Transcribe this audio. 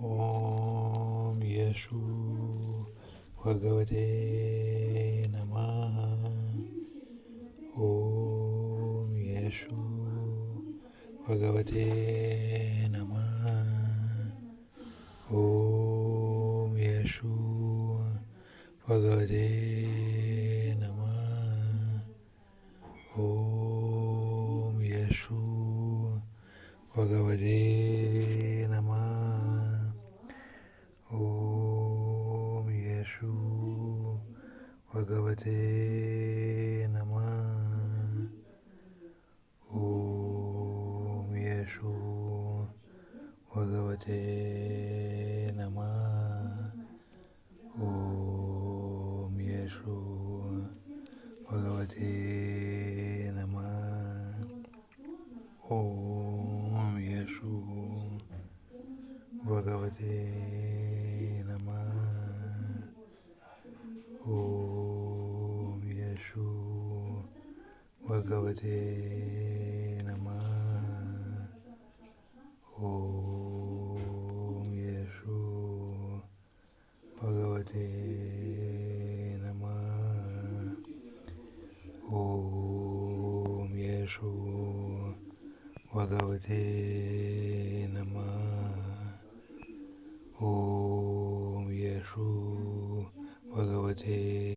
ಓಂ ಯಶು ಭಗವತೆ ನಮಃ. ಓಂ ಯಶು ಭಗವತೆ ನಮಃ. ಓಂ ಯಶು ಭಗವತೆ ನಮಃ. ಓಂ ಯಶು ಭಗವತೆ ನಮಃ. ಓಂ ಯಶು ಭಗವತೆ ನಮಃ. ಓಂ ಯಶು ಭಗವತೆ ನಮಃ. ಓಂ ಯಶು ಭಗವತೆ ನಮಃ. ಓಂ ಯಶು ಭಗವತೆ ನಮಃ. ಓಂ ಯಶು ಭಗವತೆ ನಮಃ. ಓಂ ಯಶು ಭಗವತೆ ನಮಃ. ಓಂ ಯಶು ಭಗವತೆ ನಮಃ. ಓಂ ಯಶು ಭಗವತೆ